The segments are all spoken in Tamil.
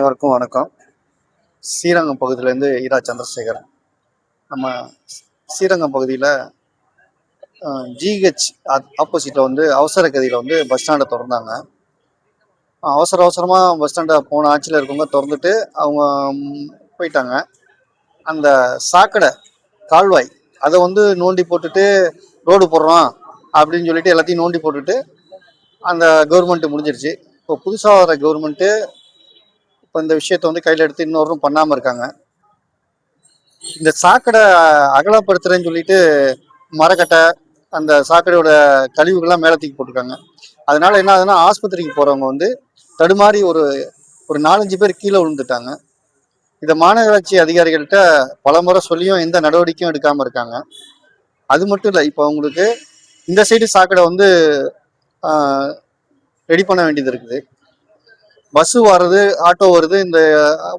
அனைவருக்கும் வணக்கம். ஸ்ரீரங்கம் பகுதியிலேருந்து ஈரா சந்திரசேகரன். நம்ம ஸ்ரீரங்கம் பகுதியில் ஜிஹெச் ஆப்போசிட்டில் அவசர கதியில் பஸ் ஸ்டாண்டை திறந்தாங்க. அவசரமாக பஸ் ஸ்டாண்டை போன ஆட்சியில் இருக்கவங்க திறந்துட்டு அவங்க போயிட்டாங்க. அந்த சாக்கடை கால்வாய் அதை நோண்டி போட்டுட்டு ரோடு போடுறோம் அப்படின்னு சொல்லிட்டு எல்லாத்தையும் நோண்டி போட்டுட்டு அந்த கவர்மெண்ட்டு முடிஞ்சிருச்சு. இப்போ புதுசாக வர கவர்மெண்ட்டு இப்போ இந்த விஷயத்த கையில் எடுத்து இன்னொரும் பண்ணாமல் இருக்காங்க. இந்த சாக்கடை அகலப்படுத்துறேன்னு சொல்லிட்டு மரக்கட்டை அந்த சாக்கடையோட கழிவுகள்லாம் மேலே தூக்கி போட்டிருக்காங்க. அதனால என்ன ஆகுதுன்னா, ஆஸ்பத்திரிக்கு போகிறவங்க தடுமாறி ஒரு 4-5 பேர் கீழே விழுந்துட்டாங்க. இதை மாநகராட்சி அதிகாரிகள்கிட்ட பல முறை சொல்லியும் எந்த நடவடிக்கையும் எடுக்காமல் இருக்காங்க. அது மட்டும் இல்லை, இப்போ அவங்களுக்கு இந்த சைடு சாக்கடை ரெடி பண்ண வேண்டியது இருக்குது. பஸ்ஸு வர்றது, ஆட்டோ வருது. இந்த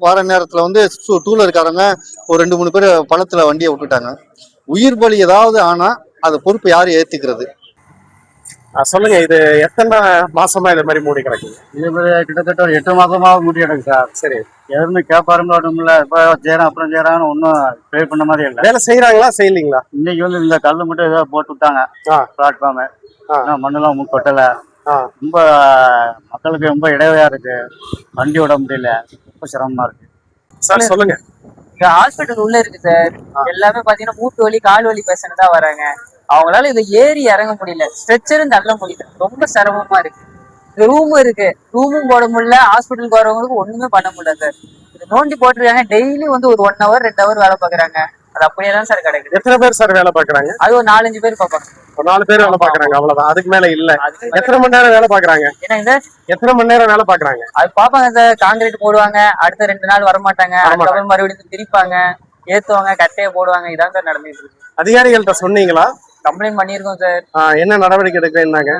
வார நேரத்தில் டூலர்காரங்க ஒரு 2-3 பேர் பள்ளத்தில் வண்டியை விட்டுட்டாங்க. உயிர் பலி ஏதாவது ஆனால் அதை பொறுப்பு யார் ஏற்றுக்கிறது? சொல்லுங்க. இது எத்தனை மாசமா இது மாதிரி மூடி கிடக்குங்க? இது கிட்டத்தட்ட ஒரு 8 மாசமாக மூடி கிடக்கு சார். சரி, எதுவுமே கேட்பாருங்க ஒன்றும். இப்போ செய்யறோம் அப்புறம் செய்யறாங்கன்னு ஒன்றும் ப்ரே பண்ண மாதிரி இல்லை. வேலை செய்யறாங்களா செய்யலீங்களா? இன்னைக்கு இந்த கல் மட்டும் ஏதோ போட்டு விட்டாங்க பிளாட்ஃபார்மு. மண்ணெல்லாம் கொட்டலை. ரொம்ப மக்களுக்கு ரொம்ப இடைவையா இருக்கு. வண்டி விட முடியல, ரொம்ப சிரமமா இருக்கு சார். சொல்லுங்க. இங்க ஹாஸ்பிட்டல் உள்ள இருக்கு சார். எல்லாமே பாத்தீங்கன்னா மூட்டு வலி கால் வலி பேஷண்ட் தான் வராங்க. அவங்களால இதை ஏறி இறங்க முடியல, ஸ்ட்ரெச்சரும் தள்ள முடியல, ரொம்ப சிரமமா இருக்கு. ரூமும் இருக்கு, ரூமும் போட முடியல. ஹாஸ்பிட்டலுக்கு வரவங்களுக்கு ஒண்ணுமே பண்ண முடியல சார். இது நோண்டி போட்டுருக்காங்க. டெய்லி ஒரு 1 hour 2 hour வேலை பாக்குறாங்க. அது அப்படியே தான் சார் கிடைக்குது. எத்தனை பேர் சார் வேலை பாக்குறாங்க? அது ஒரு 4-5 பேர் பாப்பாங்க. ஒரு 4 பேர் வேலை பாக்குறாங்க, அவ்வளவுதான். அதுக்கு மேல இல்ல. எத்தனை மணி நேரம் வேலை பாக்குறாங்க? என்னங்க சார்? எத்தனை மணி நேரம் வேலை பாக்குறாங்க? அது பாப்பாங்க சார். கான்கிரீட் போடுவாங்க, அடுத்த 2 நாள் வரமாட்டாங்க, அதுக்கப்புறம் மறுபடியும் பிரிப்பாங்க, ஏத்துவாங்க, கட்டையை போடுவாங்க. இதான் சார் நடந்துட்டு இருக்கு. அதிகாரிகள்கிட்ட சொன்னீங்களா? கம்ப்ளைண்ட் பண்ணிருக்கோம் சார். என்ன நடவடிக்கை எடுக்கலன்னாங்க?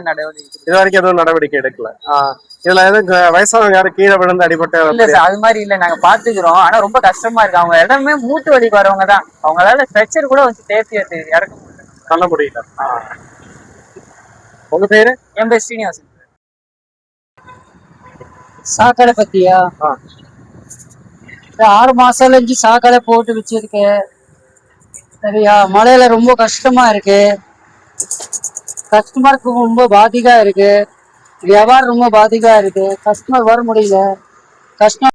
இது வரைக்கும் எதுவும் நடவடிக்கை எடுக்கல. இதுல எதுவும் வயசானவங்க யாரும் கீழே விழுந்து அடிபட்டு? இல்ல சார், அது மாதிரி இல்ல. நாங்க பாத்துக்கிறோம். ஆனா ரொம்ப கஷ்டமா இருக்கு. அவங்க இடமே மூட்டு வலிக்கு வரவங்க தான். அவங்களால ஸ்ட்ரெச்சர் கூட தேர்த்தி இறக்க முடியல, பண்ண முடியல. உங்க பேரு? என் பேர் ஸ்ரீனிவாசன். சாக்கடை பத்தியா? 6 மாசம் இருந்து சாக்கடை போட்டு வச்சிருக்கு. சரியா, மழையில ரொம்ப கஷ்டமா இருக்கு. கஸ்டமருக்கு ரொம்ப பாதிகா இருக்கு. வியாபாரம் ரொம்ப பாதிகா இருக்கு. கஸ்டமர் வர முடியல. கஸ்டமர்